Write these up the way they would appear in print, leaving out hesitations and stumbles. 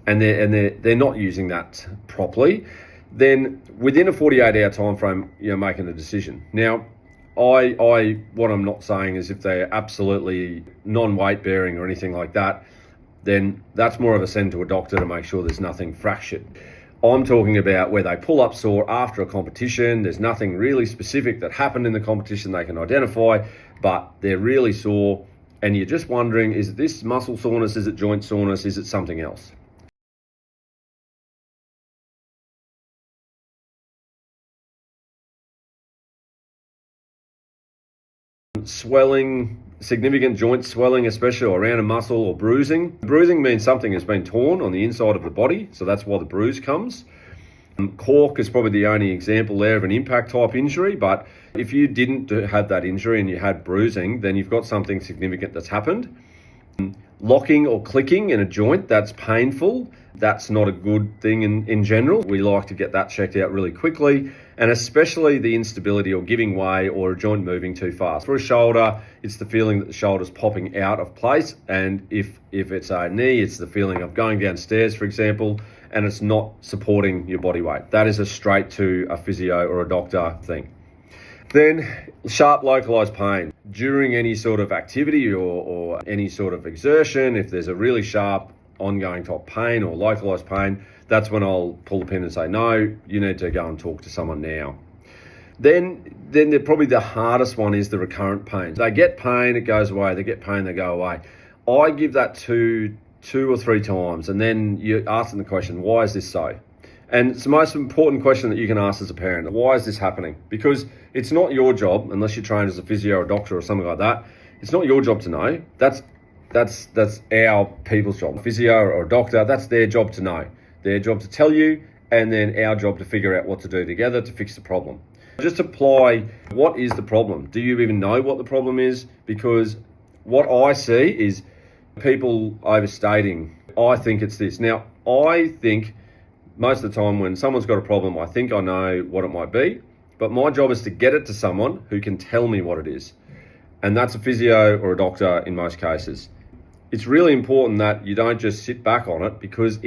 and they're not using that properly, then within a 48-hour time frame, you're making a decision. Now, what I'm not saying is if they're absolutely non-weight bearing or anything like that, then that's more of a send to a doctor to make sure there's nothing fractured. I'm talking about where they pull up sore after a competition. There's nothing really specific that happened in the competition they can identify, but they're really sore, and you're just wondering, is it this muscle soreness? Is it joint soreness? Is it something else? Swelling, significant joint swelling, especially around a muscle, or bruising. Bruising means something has been torn on the inside of the body, so that's why the bruise comes. Cork is probably the only example there of an impact type injury, but if you didn't have that injury and you had bruising, then you've got something significant that's happened. Locking or clicking in a joint, that's painful. That's not a good thing in general. We like to get that checked out really quickly, and especially the instability or giving way or a joint moving too fast. For a shoulder, it's the feeling that the shoulder's popping out of place, and if it's a knee, it's the feeling of going downstairs, for example, and it's not supporting your body weight. That is a straight to a physio or a doctor thing. Then sharp localized pain during any sort of activity or any sort of exertion. If there's a really sharp ongoing type pain or localized pain, that's when I'll pull the pin and say, no, you need to go and talk to someone now. Then probably the hardest one is the recurrent pain. They get pain, it goes away. They get pain, they go away. I give that two or three times, and then you ask them the question, why is this so? And it's the most important question that you can ask as a parent. Why is this happening? Because it's not your job, unless you're trained as a physio or a doctor or something like that. It's not your job to know. That's our people's job. Physio or a doctor, that's their job to know. Their job to tell you, and then our job to figure out what to do together to fix the problem. Just apply, what is the problem? Do you even know what the problem is? Because what I see is people overstating. I think it's this. Now, I think most of the time when someone's got a problem, I think I know what it might be, but my job is to get it to someone who can tell me what it is. And that's a physio or a doctor in most cases. It's really important that you don't just sit back on it, because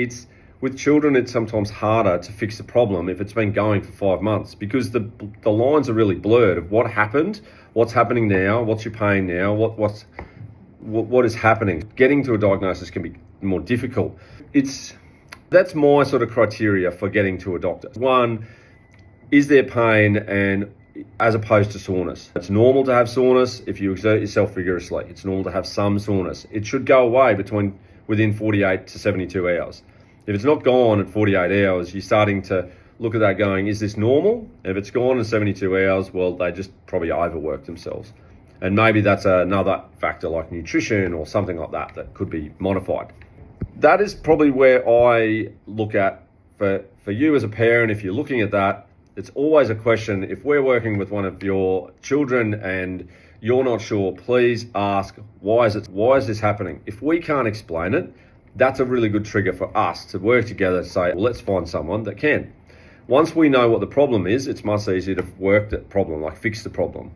with children, it's sometimes harder to fix the problem if it's been going for 5 months, because the lines are really blurred of what happened, what's happening now, what's your pain now, what is happening. Getting to a diagnosis can be more difficult. That's my sort of criteria for getting to a doctor. One, is there pain, and as opposed to soreness? It's normal to have soreness if you exert yourself vigorously. It's normal to have some soreness. It should go away within 48 to 72 hours. If it's not gone at 48 hours, you're starting to look at that going, is this normal? If it's gone in 72 hours, well, they just probably overworked themselves. And maybe that's another factor like nutrition or something like that could be modified. That is probably where I look at for you as a parent. If you're looking at that, it's always a question. If we're working with one of your children and you're not sure, please ask, why is this happening? If we can't explain it, that's a really good trigger for us to work together to say, well, let's find someone that can. Once we know what the problem is, it's much easier to work that problem, like fix the problem.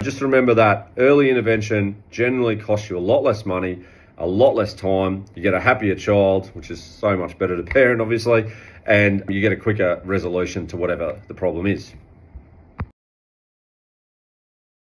Just remember that early intervention generally costs you a lot less money, a lot less time. You get a happier child, which is so much better to parent, obviously, and you get a quicker resolution to whatever the problem is.